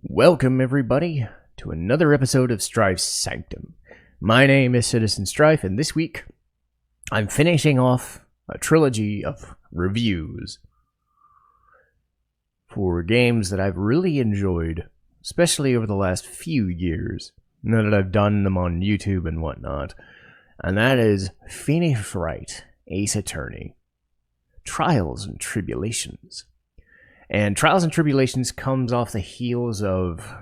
Welcome, everybody, to another episode of Strife's Sanctum. My name is Citizen Strife, and this week I'm finishing off a trilogy of reviews for games that I've really enjoyed, especially over the last few years, now that I've done them on YouTube and whatnot. And that is Phoenix Wright, Ace Attorney, Trials and Tribulations. And Trials and Tribulations comes off the heels of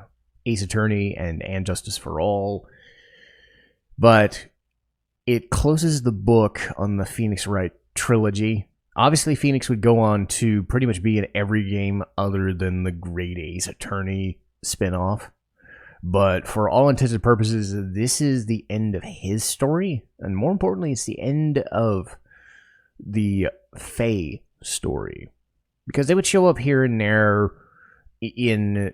Ace Attorney and Justice for All, but it closes the book on the Phoenix Wright trilogy. Obviously, Phoenix would go on to pretty much be in every game other than the great Ace Attorney spinoff. But for all intents and purposes, this is the end of his story, and more importantly, it's the end of the Faye story. Because they would show up here and there in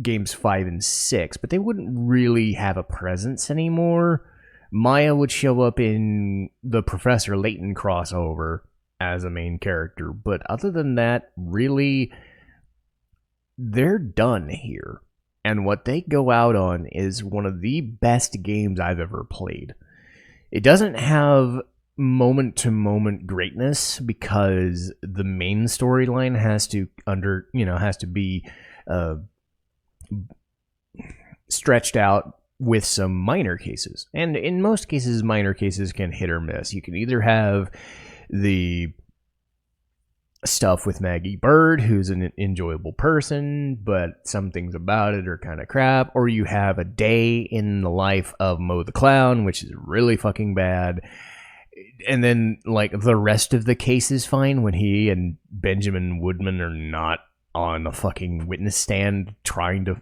games 5 and 6, but they wouldn't really have a presence anymore. Maya would show up in the Professor Layton crossover as a main character, but other than that, really, they're done here. And what they go out on is one of the best games I've ever played. It doesn't have moment-to-moment greatness because the main storyline has to be stretched out with some minor cases, and in most cases minor cases can hit or miss. You can either have the stuff with Maggie Bird, who's an enjoyable person, but some things about it are kind of crap, or you have a day in the life of Mo the Clown, which is really fucking bad. And then, like, the rest of the case is fine when he and Benjamin Woodman are not on the fucking witness stand trying to,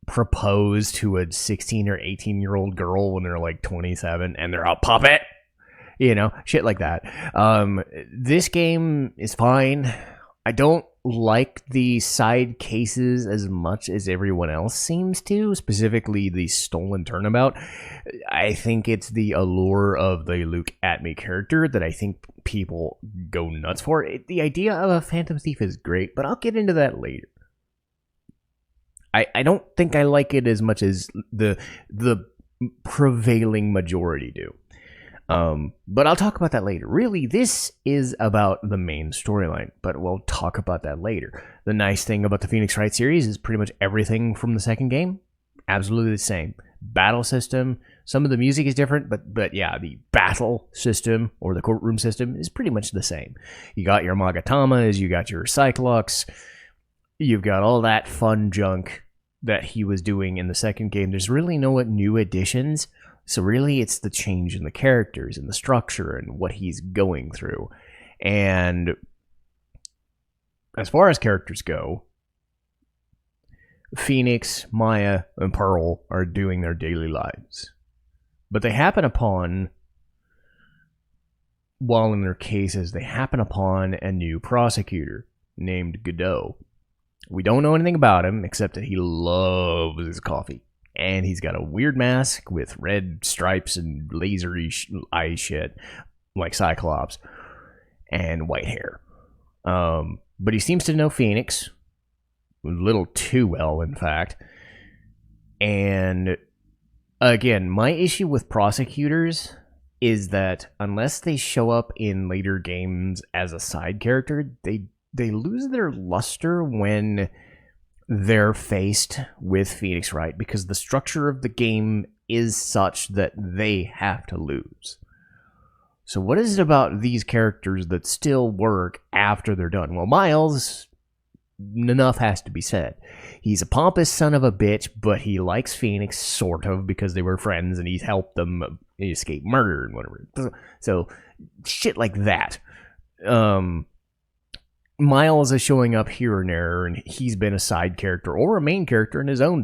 propose to a 16 or 18-year-old girl when they're, like, 27 and they're a puppet. Shit like that. This game is fine. I don't like the side cases as much as everyone else seems to, specifically the stolen turnabout. I think it's the allure of the Luke Atme character that I think people go nuts for. The idea of a Phantom Thief is great, but I'll get into that later. I don't think I like it as much as the prevailing majority do. But I'll talk about that later. Really, this is about the main storyline, but we'll talk about that later. The nice thing about the Phoenix Wright series is pretty much everything from the second game, absolutely the same. Battle system, some of the music is different, but yeah, the battle system or the courtroom system is pretty much the same. You got your Magatamas, you got your Cyclops, you've got all that fun junk that he was doing in the second game. There's really no new additions. So really, it's the change in the characters and the structure and what he's going through. And as far as characters go, Phoenix, Maya, and Pearl are doing their daily lives. But they happen upon, while in their cases, they happen upon a new prosecutor named Godot. We don't know anything about him except that he loves his coffee. And he's got a weird mask with red stripes and lasery eye shit, like Cyclops, and white hair. But he seems to know Phoenix, a little too well, in fact. And again, my issue with prosecutors is that unless they show up in later games as a side character, they lose their luster when they're faced with Phoenix Wright, because the structure of the game is such that they have to lose. So what is it about these characters that still work after they're done? Well, Miles, enough has to be said. He's a pompous son of a bitch, but he likes Phoenix, sort of, because they were friends and he's helped them escape murder and whatever. So shit like that. Miles is showing up here and there, and he's been a side character or a main character in his own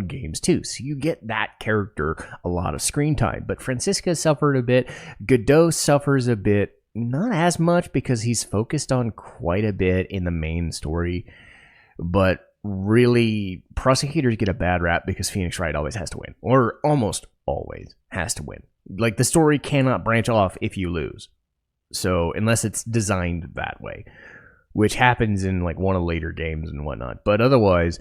games too. So you get that character a lot of screen time. But Francisca suffered a bit. Godot suffers a bit, not as much because he's focused on quite a bit in the main story. But really, prosecutors get a bad rap because Phoenix Wright always has to win, or almost always has to win. Like, the story cannot branch off if you lose. So unless it's designed that way. which happens in like one of the later games and whatnot. But otherwise,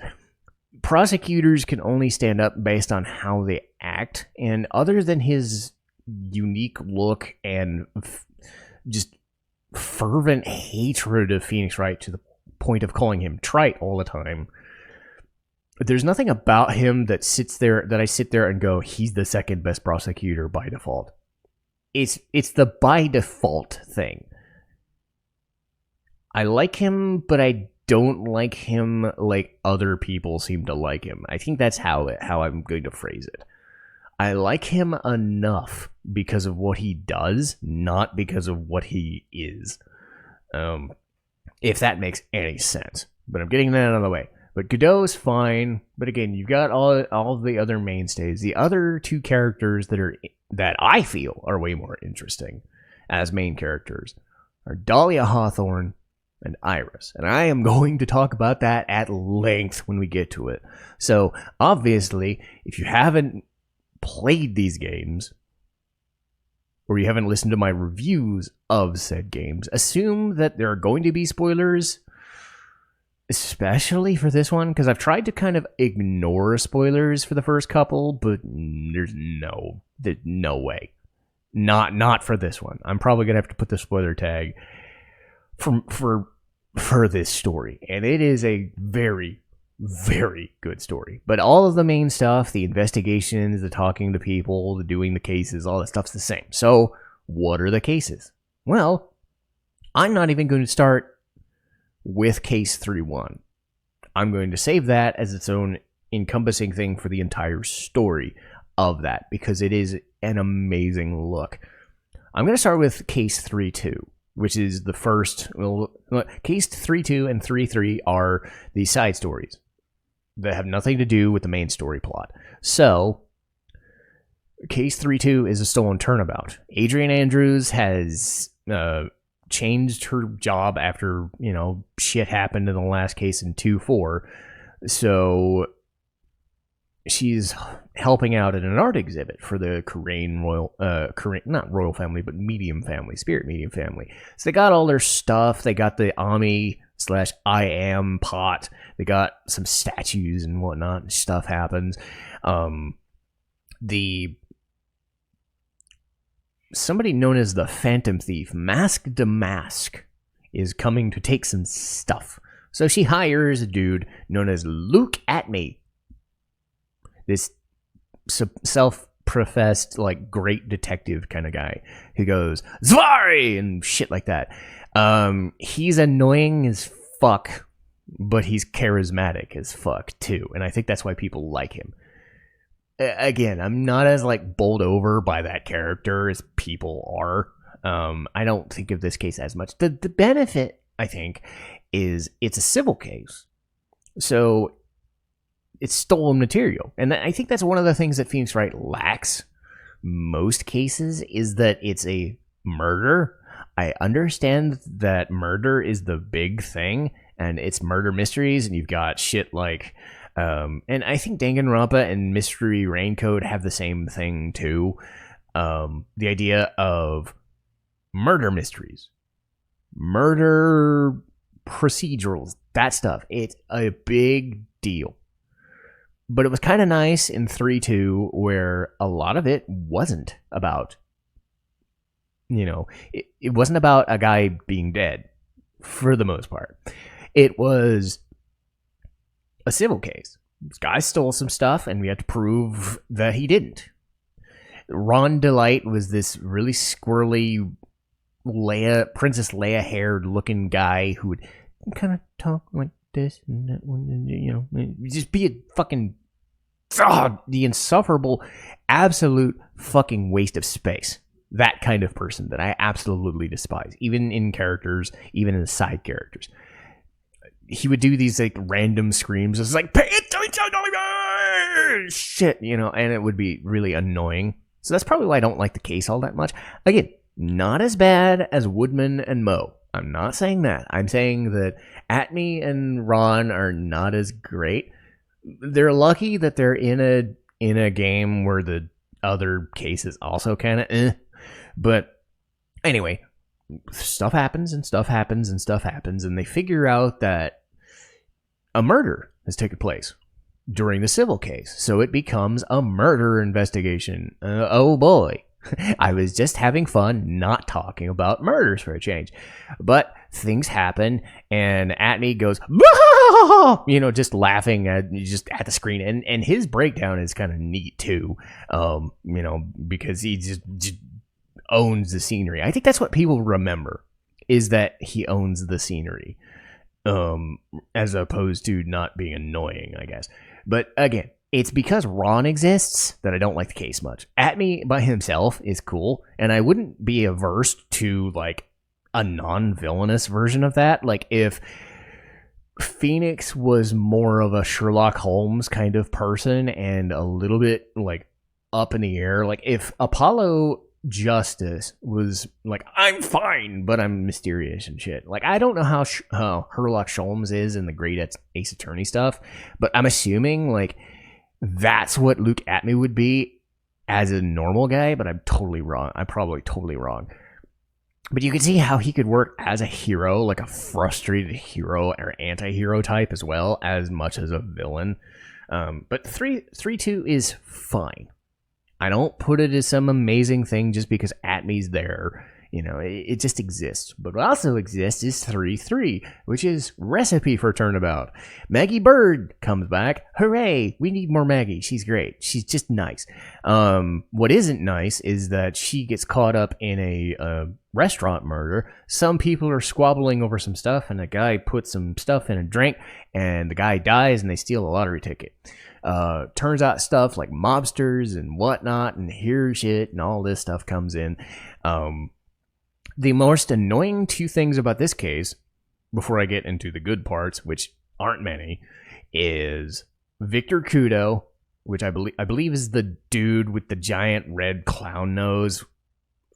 prosecutors can only stand up based on how they act, and other than his unique look and just fervent hatred of Phoenix Wright to the point of calling him trite all the time, there's nothing about him that I sit there and go, he's the second best prosecutor by default. It's the by default thing. I like him, but I don't like him like other people seem to like him. I think that's how I'm going to phrase it. I like him enough because of what he does, not because of what he is. If that makes any sense. But I'm getting that out of the way. But Godot's fine. But again, you've got all the other mainstays. The other two characters that I feel are way more interesting as main characters are Dahlia Hawthorne and Iris. And I am going to talk about that at length when we get to it. So, obviously, if you haven't played these games, or you haven't listened to my reviews of said games, assume that there are going to be spoilers, especially for this one, because I've tried to kind of ignore spoilers for the first couple, but there's no way. Not for this one. I'm probably going to have to put the spoiler tag for this story, and it is a very, very good story. But all of the main stuff, the investigations, the talking to people, the doing the cases, all that stuff's the same. So, what are the cases? Well, I'm not even going to start with Case 3-1. I'm going to save that as its own encompassing thing for the entire story of that, because it is an amazing look. I'm going to start with Case 3-2, which is the first. Well, Case 3-2 and 3-3 are the side stories that have nothing to do with the main story plot. So, Case 3-2 is a stolen turnabout. Adrian Andrews has changed her job after, shit happened in the last case in 2-4. So, she's helping out at an art exhibit for the Korean not royal family, but medium family, spirit medium family. So they got all their stuff. They got the Ami/I am pot. They got some statues and whatnot. And stuff happens. Somebody known as the Phantom Thief, Mask to Mask, is coming to take some stuff. So she hires a dude known as Luke Atme. This self-professed, great detective kind of guy who goes, Zvari! And shit like that. He's annoying as fuck, but he's charismatic as fuck, too. And I think that's why people like him. Again, I'm not as, bowled over by that character as people are. I don't think of this case as much. The benefit, I think, is it's a civil case. So it's stolen material. And I think that's one of the things that Phoenix Wright lacks most cases, is that it's a murder. I understand that murder is the big thing, and it's murder mysteries, and you've got shit like... and I think Danganronpa and Mystery Raincoat have the same thing, too. The idea of murder mysteries. Murder procedurals. That stuff. It's a big deal. But it was kind of nice in 3-2 where a lot of it wasn't about, it wasn't about a guy being dead for the most part. It was a civil case. This guy stole some stuff and we had to prove that he didn't. Ron Delight was this really squirrely Princess Leia haired looking guy who would kind of talk like this and that one, just be a fucking the insufferable, absolute fucking waste of space. That kind of person that I absolutely despise, even in characters, even in the side characters. He would do these random screams. It's pay attention, shit, and it would be really annoying. So that's probably why I don't like the case all that much. Again, not as bad as Woodman and Moe. I'm not saying that. I'm saying that Atme and Ron are not as great. They're lucky that they're in a game where the other case is also kind of But anyway, stuff happens and stuff happens and stuff happens, and they figure out that a murder has taken place during the civil case. So it becomes a murder investigation. Oh boy. I was just having fun not talking about murders for a change. But things happen, and Atney goes, just laughing at the screen. And his breakdown is kind of neat too, because he just owns the scenery. I think that's what people remember, is that he owns the scenery, as opposed to not being annoying, I guess. But again, it's because Ron exists that I don't like the case much. Atney by himself is cool, and I wouldn't be averse to like a non-villainous version of that. Like if Phoenix was more of a Sherlock Holmes kind of person and a little bit like up in the air. Like if Apollo Justice was like, I'm fine, but I'm mysterious and shit. Like I don't know how Sherlock Holmes is in the great Ace Attorney stuff, but I'm assuming like that's what Luke Atney would be as a normal guy, but I'm totally wrong. I'm probably totally wrong. But you can see how he could work as a hero, like a frustrated hero or anti-hero type as well, as much as a villain. But 3-2 is fine. I don't put it as some amazing thing just because Atney's there. It just exists. But what also exists is 3-3, which is Recipe for Turnabout. Maggie Bird comes back. Hooray! We need more Maggie. She's great. She's just nice. What isn't nice is that she gets caught up in a restaurant murder. Some people are squabbling over some stuff, and a guy puts some stuff in a drink, and the guy dies, and they steal a lottery ticket. Turns out stuff like mobsters and whatnot, and hear shit, and all this stuff comes in. The most annoying two things about this case, before I get into the good parts, which aren't many, is Victor Kudo, which I believe is the dude with the giant red clown nose,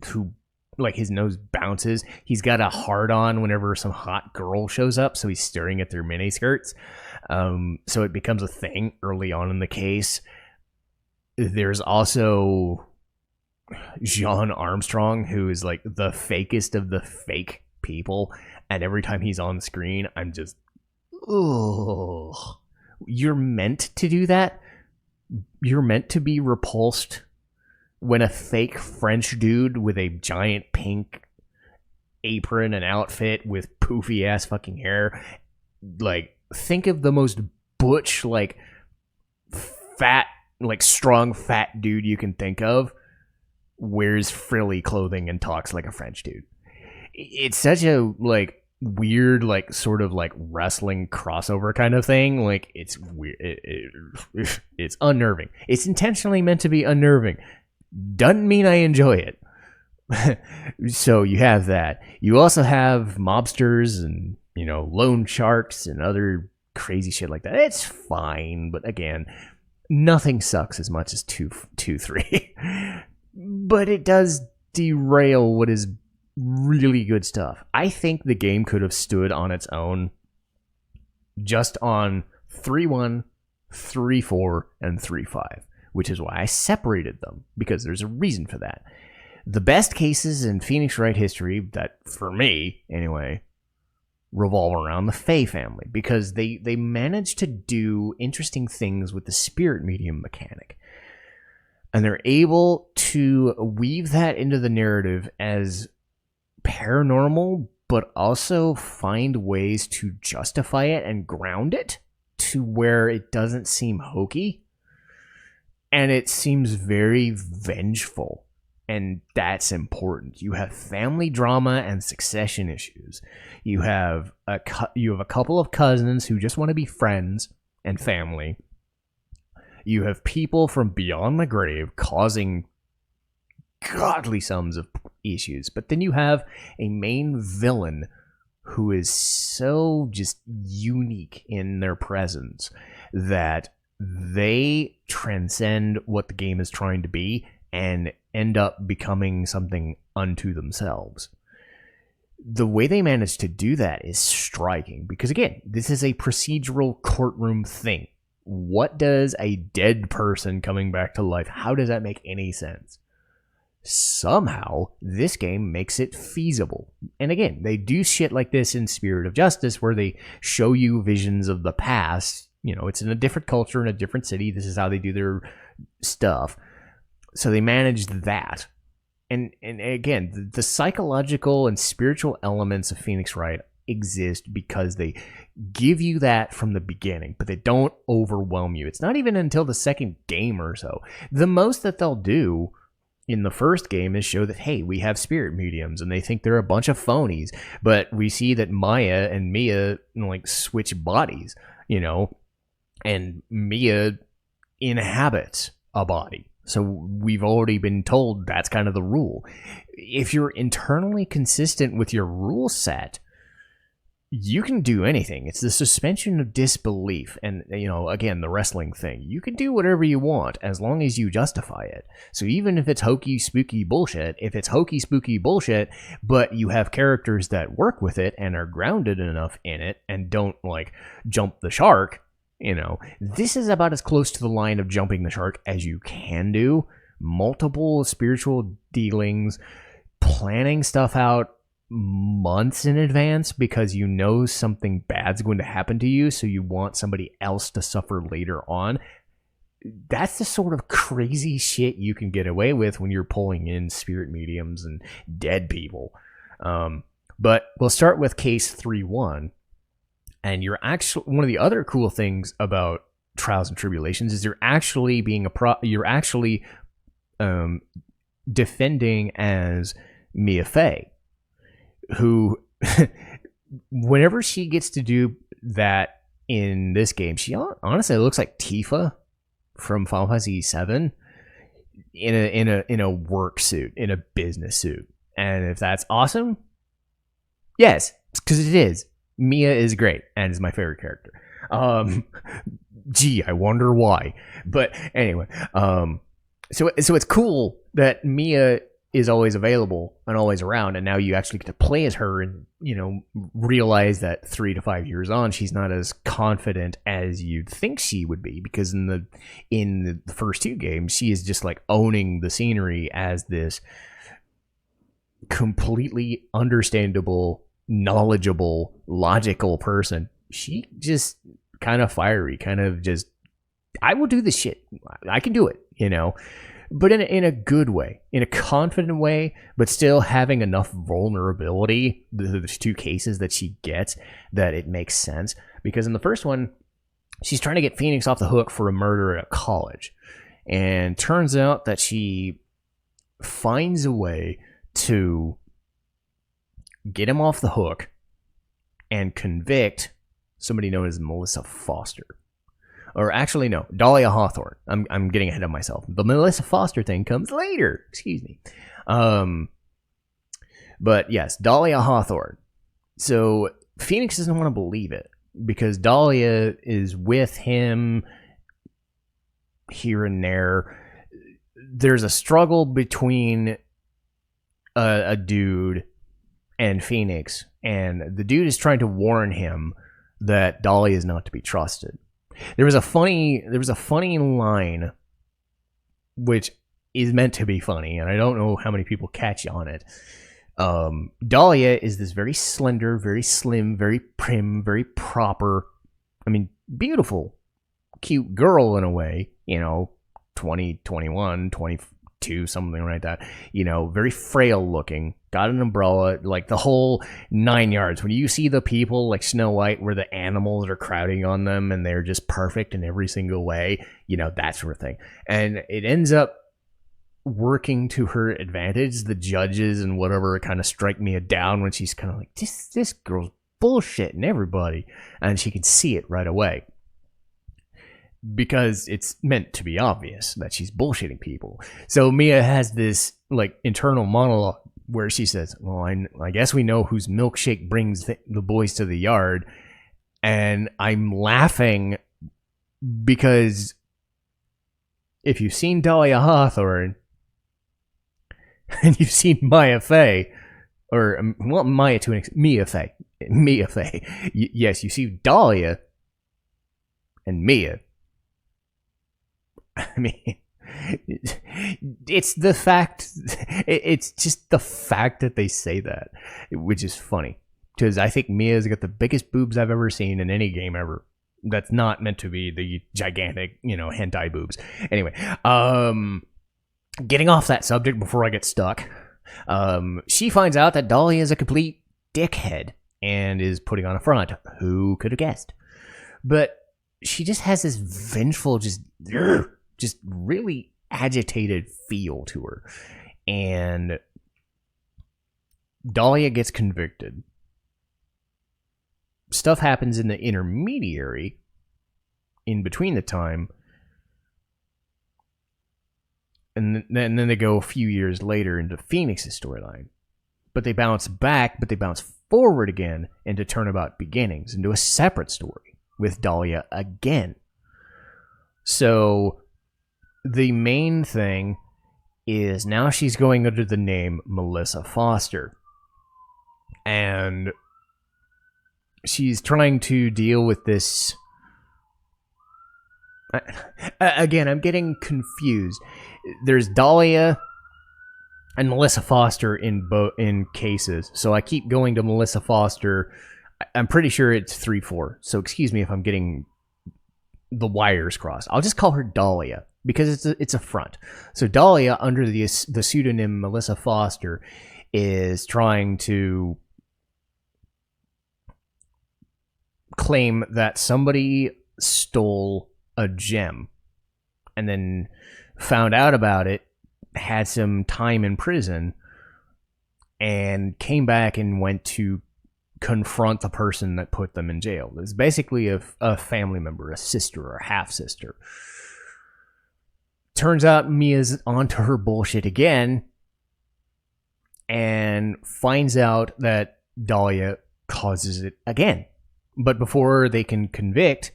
who like his nose bounces. He's got a hard on whenever some hot girl shows up, so he's staring at their mini skirts. So it becomes a thing early on in the case. There's also John Armstrong, who is like the fakest of the fake people, and every time he's on screen, I'm just, ugh. You're meant to do that. You're meant to be repulsed when a fake French dude with a giant pink apron and outfit with poofy ass fucking hair, like, think of the most butch, like, fat, like, strong fat dude you can think of, wears frilly clothing and talks like a French dude. It's such a like weird, like sort of like wrestling crossover kind of thing. Like it's weird. It's unnerving. It's intentionally meant to be unnerving. Doesn't mean I enjoy it. So you have that. You also have mobsters and loan sharks and other crazy shit like that. It's fine, but again, nothing sucks as much as 2-3. But it does derail what is really good stuff. I think the game could have stood on its own just on 3-1, 3-4, and 3-5, which is why I separated them, because there's a reason for that. The best cases in Phoenix Wright history, that for me anyway, revolve around the Fae family, because they managed to do interesting things with the spirit medium mechanic. And they're able to weave that into the narrative as paranormal, but also find ways to justify it and ground it to where it doesn't seem hokey. And it seems very vengeful. And that's important. You have family drama and succession issues. You have a couple of cousins who just want to be friends and family. You have people from beyond the grave causing godly sums of issues. But then you have a main villain who is so just unique in their presence that they transcend what the game is trying to be and end up becoming something unto themselves. The way they managed to do that is striking, because again, this is a procedural courtroom thing. What does a dead person coming back to life, how does that make any sense? Somehow, this game makes it feasible. And again, they do shit like this in Spirit of Justice, where they show you visions of the past. You know, it's in a different culture, in a different city. This is how they do their stuff. So they managed that. And again, the psychological and spiritual elements of Phoenix Wright exist because they give you that from the beginning, but they don't overwhelm you. It's not even until the second game or so. The most that they'll do in the first game is show that, hey, we have spirit mediums, and they think they're a bunch of phonies. But we see that Maya and Mia, like, switch bodies, you know, and Mia inhabits a body. So we've already been told that's kind of the rule. If you're internally consistent with your rule set, you can do anything. It's the suspension of disbelief. And, you know, again, the wrestling thing. You can do whatever you want as long as you justify it. So even if it's hokey, spooky bullshit, if it's hokey, spooky bullshit, but you have characters that work with it and are grounded enough in it and don't, like, jump the shark, you know, this is about as close to the line of jumping the shark as you can do. Multiple spiritual dealings, planning stuff out months in advance because you know something bad's going to happen to you, so you want somebody else to suffer later on. That's the sort of crazy shit you can get away with when you're pulling in spirit mediums and dead people. But we'll start with case 3-1. And you're actually, one of the other cool things about Trials and Tribulations is you're actually being defending as Mia Fey, who, whenever she gets to do that in this game, she honestly looks like Tifa from Final Fantasy VII in a work suit, in a business suit. And if that's awesome, yes, because it is. Mia is great and is my favorite character. Gee, I wonder why. But anyway, so it's cool that Mia is always available and always around, and now you actually get to play as her and, you know, realize that 3 to 5 years on, she's not as confident as you'd think she would be, because in the first 2 games, she is just like owning the scenery as this completely understandable, knowledgeable, logical person. She just kind of fiery, kind of just, I will do this shit. I can do it, you know, but in a good way, in a confident way, but still having enough vulnerability, the 2 cases that she gets, that it makes sense. Because in the first one, she's trying to get Phoenix off the hook for a murder at a college. And turns out that she finds a way to get him off the hook and convict somebody known as Melissa Foster. Or actually, no, Dahlia Hawthorne. I'm getting ahead of myself. The Melissa Foster thing comes later. Excuse me. But yes, Dahlia Hawthorne. So Phoenix doesn't want to believe it because Dahlia is with him here and there. There's a struggle between a dude and Phoenix, and the dude is trying to warn him that Dahlia is not to be trusted. There was a funny line, which is meant to be funny, and I don't know how many people catch on it. Dahlia is this very slender, very slim, very prim, very proper, I mean, beautiful, cute girl in a way, you know, 20, 21, 22, something like that, you know, very frail looking, got an umbrella, like the whole 9 yards. When you see the people like Snow White where the animals are crowding on them and they're just perfect in every single way, you know, that sort of thing. And it ends up working to her advantage. The judges and whatever kind of strike me down when she's kind of like, this girl's bullshitting everybody, and she can see it right away. Because it's meant to be obvious that she's bullshitting people. So Mia has this like internal monologue where she says, well, I guess we know whose milkshake brings the boys to the yard. And I'm laughing because if you've seen Dahlia Hawthorne and you've seen Mia Fey, or well, Mia to an extent, Mia Fey. Yes, you see Dahlia and Mia. I mean, It's the fact. It's just the fact that they say that, which is funny. Because I think Mia's got the biggest boobs I've ever seen in any game ever. That's not meant to be the gigantic, hentai boobs. Anyway, getting off that subject before I get stuck, she finds out that Dahlia is a complete dickhead and is putting on a front. Who could have guessed? But she just has this vengeful, just really agitated feel to her. And Dahlia gets convicted. Stuff happens in the intermediary, in between the time, and then they go a few years later into Phoenix's storyline. But they bounce back, but they bounce forward again into Turnabout Beginnings, into a separate story with Dahlia again. So the main thing is now she's going under the name Melissa Foster. And she's trying to deal with this. Again, I'm getting confused. There's Dahlia and Melissa Foster in cases, so I keep going to Melissa Foster. I'm pretty sure it's 3-4. So excuse me if I'm getting the wires crossed. I'll just call her Dahlia because it's a front. So Dahlia, under the pseudonym Melissa Foster, is trying to claim that somebody stole a gem and then found out about it, had some time in prison, and came back and went to confront the person that put them in jail. It's basically a family member, a sister or a half-sister. Turns out Mia's onto her bullshit again and finds out that Dahlia causes it again. But before they can convict,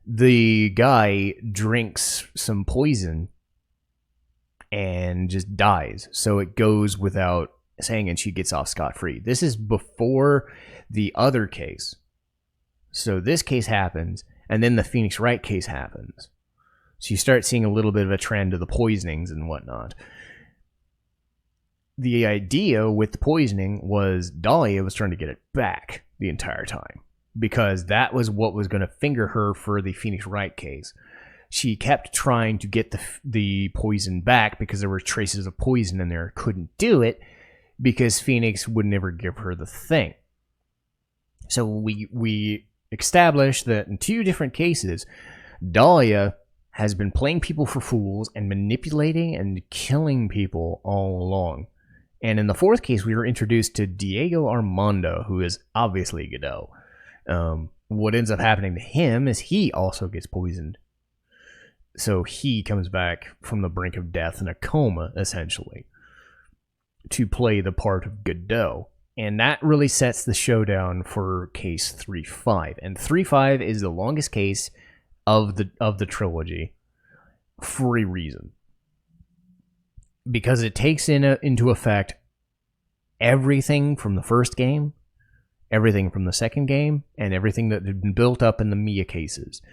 the guy drinks some poison and just dies. So it goes without saying, and she gets off scot-free. This is before the other case. So this case happens, and then the Phoenix Wright case happens. So you start seeing a little bit of a trend of the poisonings and whatnot. The idea with the poisoning was Dahlia was trying to get it back the entire time, because that was what was going to finger her for the Phoenix Wright case. She kept trying to get the poison back because there were traces of poison in there. Couldn't do it because Phoenix would never give her the thing. So we established that in two different cases, Dahlia has been playing people for fools and manipulating and killing people all along. And in the fourth case, we were introduced to Diego Armando, who is obviously Godot. What ends up happening to him is he also gets poisoned. So he comes back from the brink of death in a coma, essentially, to play the part of Godot. And that really sets the showdown for case 3-5. And 3-5 is the longest case of the trilogy for a reason. Because it takes into effect everything from the first game, everything from the second game, and everything that had been built up in the Mia cases.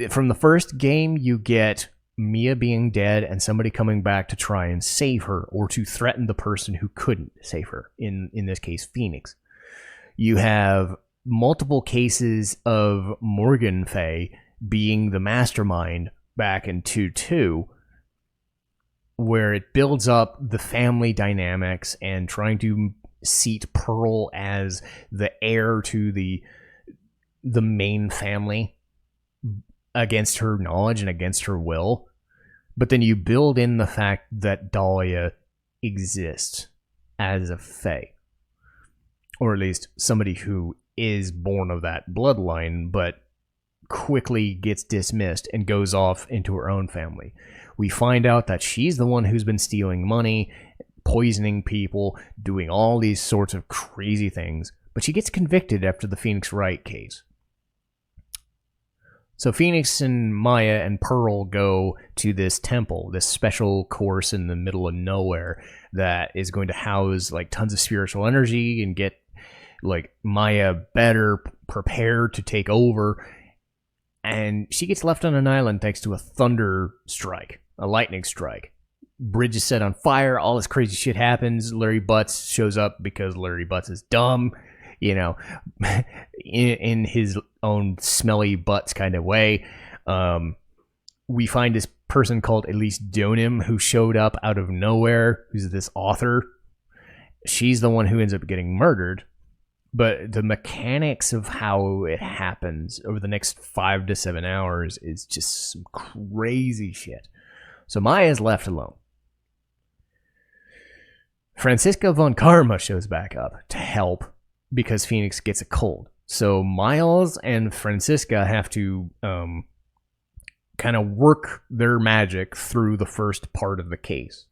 From the first game, you get Mia being dead and somebody coming back to try and save her, or to threaten the person who couldn't save her, in this case, Phoenix. You have multiple cases of Morgan Fay being the mastermind back in 2-2, where it builds up the family dynamics and trying to seat Pearl as the heir to the main family against her knowledge and against her will. But then you build in the fact that Dahlia exists as a Fae, or at least somebody who is born of that bloodline, but quickly gets dismissed and goes off into her own family. We find out that she's the one who's been stealing money, poisoning people, doing all these sorts of crazy things, but she gets convicted after the Phoenix Wright case. So Phoenix and Maya and Pearl go to this temple, this special course in the middle of nowhere that is going to house like tons of spiritual energy and get like Maya better prepared to take over. And she gets left on an island thanks to a thunder strike. a lightning strike. Bridge is set on fire. All this crazy shit happens. Larry Butts shows up because Larry Butts is dumb, you know, in his own smelly butts kind of way. We find this person called Elise Donim who showed up out of nowhere, who's this author. She's the one who ends up getting murdered. But the mechanics of how it happens over the next 5 to 7 hours is just some crazy shit. So Maya's left alone. Franziska von Karma shows back up to help because Phoenix gets a cold. So Miles and Franziska have to kind of work their magic through the first part of the case.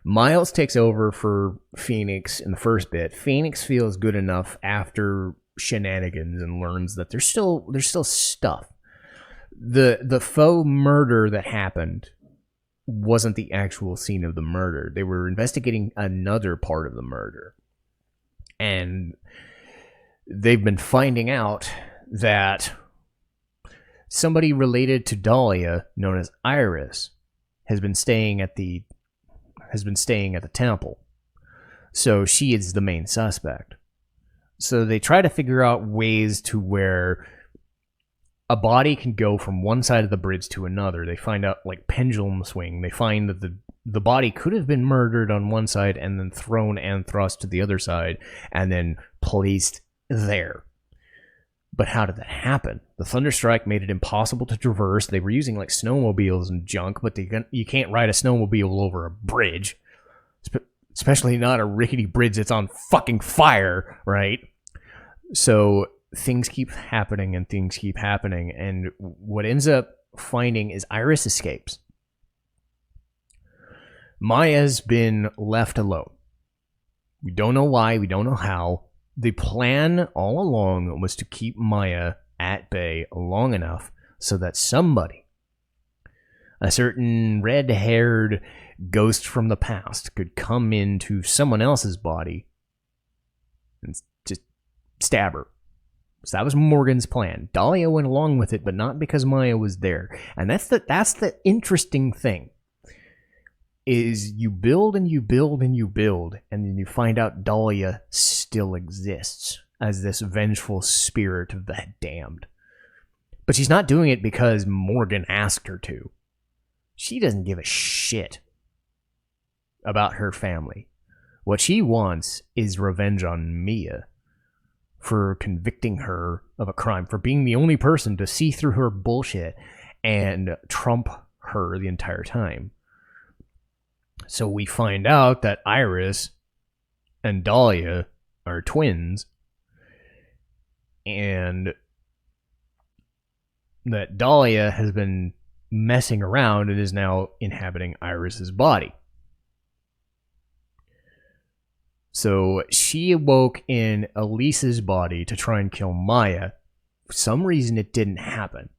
Miles takes over for Phoenix in the first bit. Phoenix feels good enough after shenanigans and learns that there's still stuff. The faux murder that happened wasn't the actual scene of the murder. They were investigating another part of the murder. And they've been finding out that somebody related to Dahlia, known as Iris, has been staying at the temple. So she is the main suspect. So they try to figure out ways to where a body can go from one side of the bridge to another. They find out, like, pendulum swing. They find that the body could have been murdered on one side and then thrown and thrust to the other side and then placed there. But how did that happen? The thunderstrike made it impossible to traverse. They were using like snowmobiles and junk, but you can't ride a snowmobile over a bridge. Especially not a rickety bridge that's on fucking fire, right? So things keep happening and things keep happening. And what ends up finding is Iris escapes. Maya's been left alone. We don't know why. We don't know how. The plan all along was to keep Maya at bay long enough so that somebody, a certain red-haired ghost from the past, could come into someone else's body and just stab her. So that was Morgan's plan. Dahlia went along with it, but not because Maya was there. And that's the interesting thing. Is you build and you build and you build, and then you find out Dahlia still exists as this vengeful spirit of the damned. But she's not doing it because Morgan asked her to. She doesn't give a shit about her family. What she wants is revenge on Mia for convicting her of a crime, for being the only person to see through her bullshit and trump her the entire time. So we find out that Iris and Dahlia are twins, and that Dahlia has been messing around and is now inhabiting Iris's body. So she awoke in Elise's body to try and kill Maya. For some reason it didn't happen.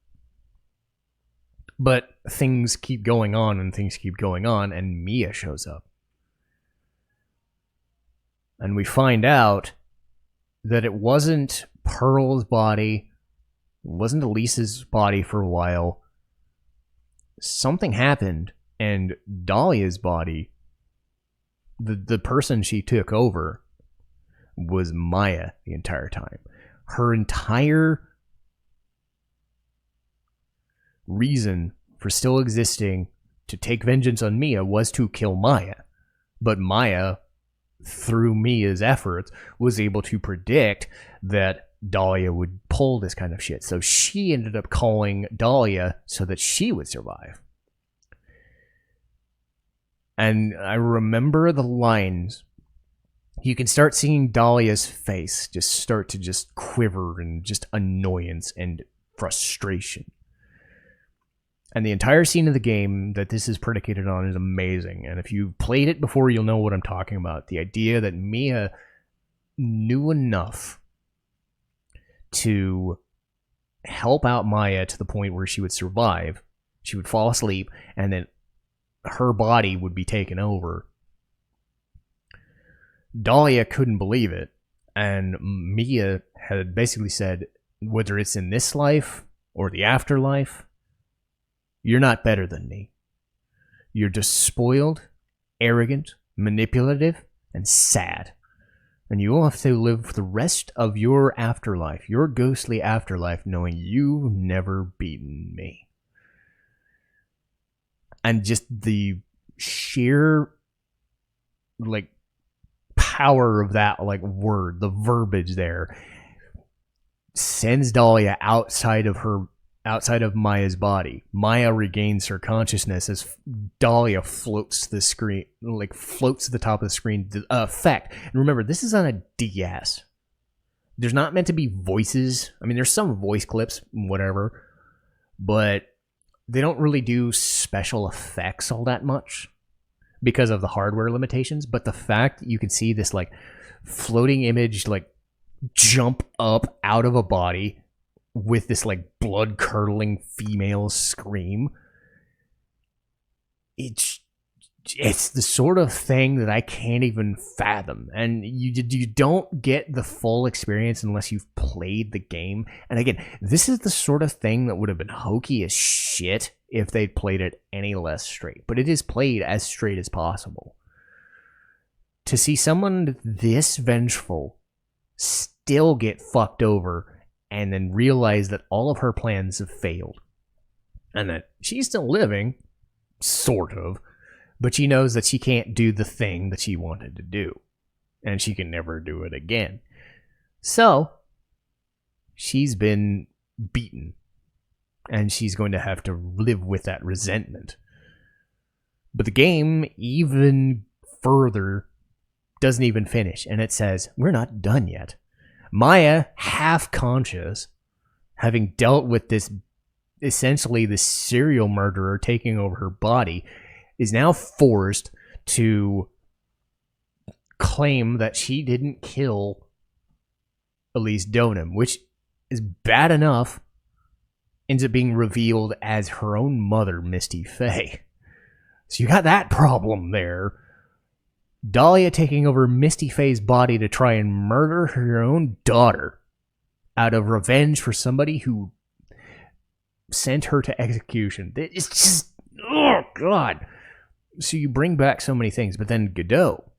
But things keep going on and things keep going on, and Mia shows up. And we find out that it wasn't Pearl's body, it wasn't Elise's body for a while. Something happened, and Dahlia's body, the person she took over, was Maya the entire time. Her entire reason for still existing to take vengeance on Mia was to kill Maya. But Maya, through Mia's efforts, was able to predict that Dahlia would pull this kind of shit. So she ended up calling Dahlia so that she would survive. And I remember the lines. You can start seeing Dahlia's face just start to just quiver in just annoyance and frustration. And the entire scene of the game that this is predicated on is amazing. And if you've played it before, you'll know what I'm talking about. The idea that Mia knew enough to help out Maya to the point where she would survive. She would fall asleep, and then her body would be taken over. Dahlia couldn't believe it. And Mia had basically said, whether it's in this life or the afterlife, you're not better than me. You're just spoiled, arrogant, manipulative, and sad. And you will have to live for the rest of your afterlife, your ghostly afterlife, knowing you've never beaten me. And just the sheer, like, power of that, like, word, the verbiage there, sends Dahlia outside of Maya's body. Maya regains her consciousness as Dahlia floats to the top of the screen. The effect. And remember, this is on a DS. There's not meant to be voices. I mean, there's some voice clips, whatever, but they don't really do special effects all that much because of the hardware limitations. But the fact that you can see this, like, floating image, like, jump up out of a body with this, like, blood-curdling female scream, it's the sort of thing that I can't even fathom. And you don't get the full experience unless you've played the game. And again, this is the sort of thing that would have been hokey as shit if they'd played it any less straight. But it is played as straight as possible. To see someone this vengeful still get fucked over and then realize that all of her plans have failed and that she's still living, sort of, but she knows that she can't do the thing that she wanted to do, and she can never do it again. So she's been beaten, and she's going to have to live with that resentment. But the game, even further, doesn't even finish, and it says, we're not done yet. Maya, half conscious, having dealt with this, essentially this serial murderer taking over her body, is now forced to claim that she didn't kill Elise Donham, which is bad enough, ends up being revealed as her own mother, Misty Faye. So you got that problem there. Dahlia taking over Misty Faye's body to try and murder her own daughter out of revenge for somebody who sent her to execution. It's just, oh god. So you bring back so many things, but then Godot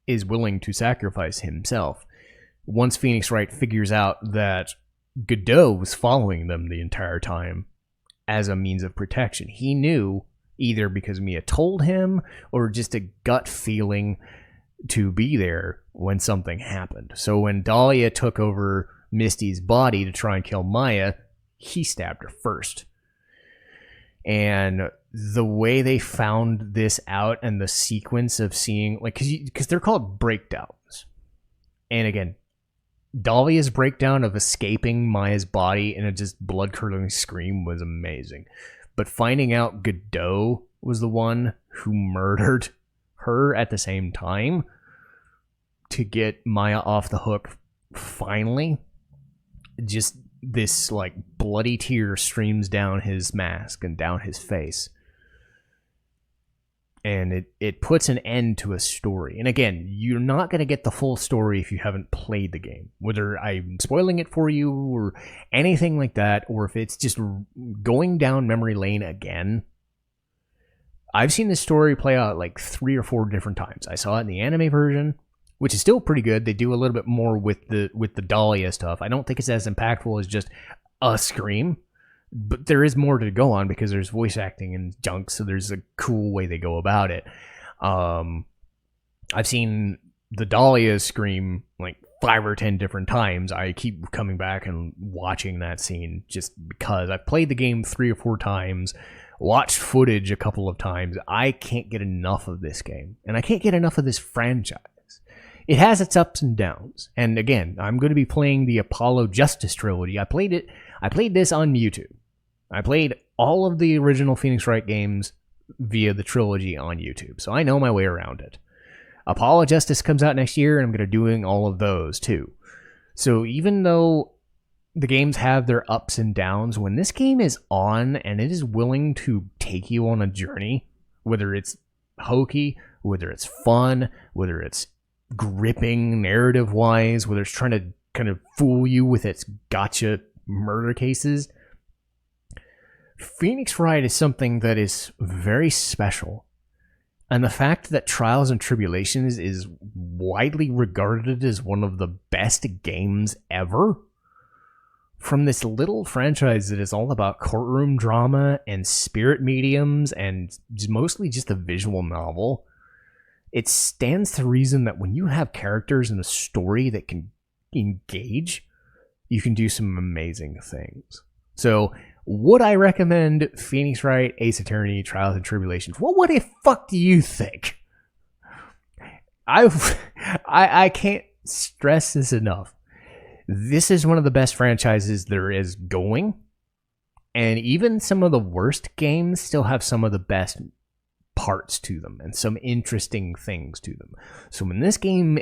is willing to sacrifice himself. Once Phoenix Wright figures out that Godot was following them the entire time as a means of protection, he knew, either because Mia told him or just a gut feeling, to be there when something happened. So when Dahlia took over Misty's body to try and kill Maya, he stabbed her first. And the way they found this out and the sequence of seeing, like, because they're called breakdowns. And again, Dahlia's breakdown of escaping Maya's body in a just blood-curdling scream was amazing. But finding out Godot was the one who murdered her at the same time to get Maya off the hook finally, just this, like, bloody tear streams down his mask and down his face. And it puts an end to a story. And again, you're not going to get the full story if you haven't played the game. Whether I'm spoiling it for you or anything like that, or if it's just going down memory lane again. I've seen this story play out like 3 or 4 different times. I saw it in the anime version, which is still pretty good. They do a little bit more with the Dahlia stuff. I don't think it's as impactful as just a scream. But there is more to go on because there's voice acting and junk, so there's a cool way they go about it. I've seen the Dahlia scream like 5 or 10 different times. I keep coming back and watching that scene just because I've played the game 3 or 4 times, watched footage a couple of times. I can't get enough of this game, and I can't get enough of this franchise. It has its ups and downs. And again, I'm going to be playing the Apollo Justice Trilogy. I played this on YouTube. I played all of the original Phoenix Wright games via the trilogy on YouTube, so I know my way around it. Apollo Justice comes out next year, and I'm going to be doing all of those too. So even though the games have their ups and downs, when this game is on and it is willing to take you on a journey, whether it's hokey, whether it's fun, whether it's gripping narrative-wise, whether it's trying to kind of fool you with its gotcha murder cases, Phoenix Wright is something that is very special. And the fact that Trials and Tribulations is widely regarded as one of the best games ever, from this little franchise that is all about courtroom drama and spirit mediums and mostly just a visual novel, it stands to reason that when you have characters in a story that can engage, you can do some amazing things. So, would I recommend Phoenix Wright, Ace Attorney, Trials and Tribulations? Well, what the fuck do you think? I can't stress this enough. This is one of the best franchises there is going. And even some of the worst games still have some of the best parts to them and some interesting things to them. So when this game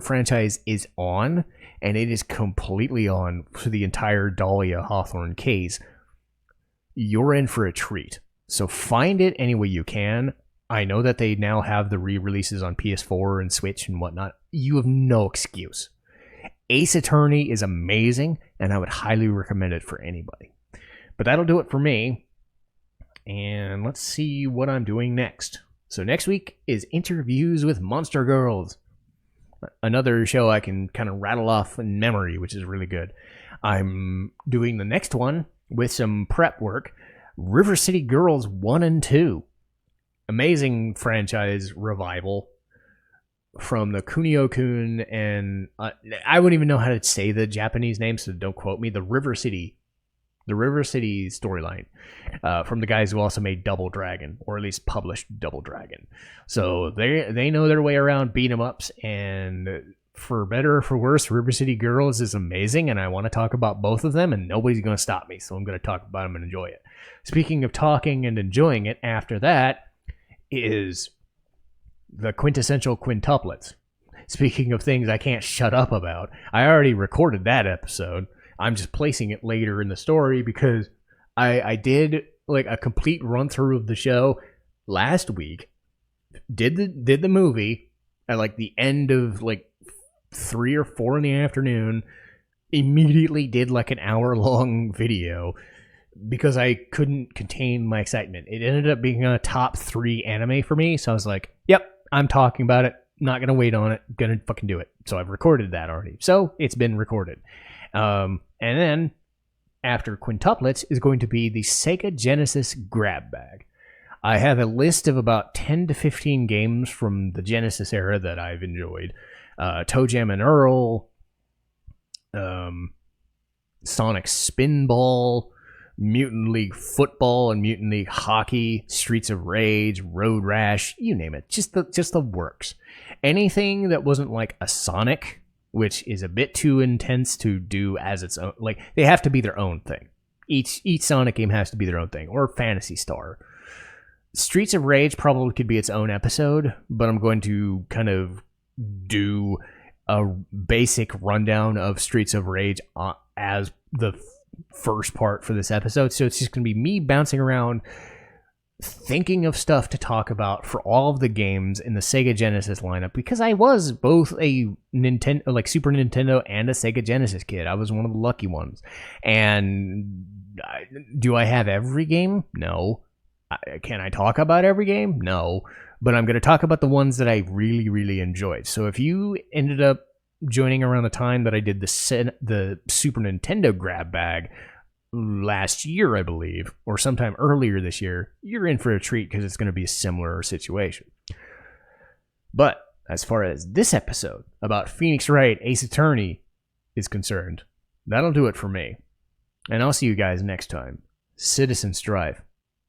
franchise is on, and it is completely on for the entire Dahlia Hawthorne case, you're in for a treat. So find it any way you can. I know that they now have the re-releases on PS4 and Switch and whatnot. You have no excuse. Ace Attorney is amazing, and I would highly recommend it for anybody. But that'll do it for me. And let's see what I'm doing next. So next week is Interviews with Monster Girls. Another show I can kind of rattle off in memory, which is really good. I'm doing the next one with some prep work. River City Girls 1 and 2. Amazing franchise revival from the Kunio-kun and I wouldn't even know how to say the Japanese name, so don't quote me. The River City storyline from the guys who also made Double Dragon, or at least published Double Dragon. So they know their way around beat 'em ups, and for better or for worse, River City Girls is amazing, and I want to talk about both of them, and nobody's going to stop me, so I'm going to talk about them and enjoy it. Speaking of talking and enjoying it, after that is the Quintessential Quintuplets. Speaking of things I can't shut up about, I already recorded that episode. I'm just placing it later in the story because I did like a complete run through of the show last week. Did the movie at like the end of like 3 or 4 in the afternoon. Immediately did like an hour-long video because I couldn't contain my excitement. It ended up being a top 3 anime for me, so I was like, yep, I'm talking about it. Not going to wait on it. Going to fucking do it. So I've recorded that already. So it's been recorded. And then after Quintuplets is going to be the Sega Genesis grab bag. I have a list of about 10 to 15 games from the Genesis era that I've enjoyed. Toe Jam and Earl, Sonic Spinball, Mutant League Football and Mutant League Hockey, Streets of Rage, Road Rash, you name it. Just the works. Anything that wasn't like a Sonic, which is a bit too intense to do as its own. Like, they have to be their own thing. Each Sonic game has to be their own thing. Or Phantasy Star. Streets of Rage probably could be its own episode, but I'm going to kind of do a basic rundown of Streets of Rage as the first part for this episode. So it's just going to be me bouncing around thinking of stuff to talk about for all of the games in the Sega Genesis lineup, because I was both a Nintendo, like Super Nintendo, and a Sega Genesis kid. I was one of the lucky ones. And do I have every game? No. Can I talk about every game? No. But I'm going to talk about the ones that I really, really enjoyed. So if you ended up joining around the time that I did the Super Nintendo grab bag last year, I believe, or sometime earlier this year, you're in for a treat because it's going to be a similar situation. But as far as this episode about Phoenix Wright, Ace Attorney is concerned, that'll do it for me. And I'll see you guys next time. Citizen Strife,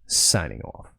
signing off.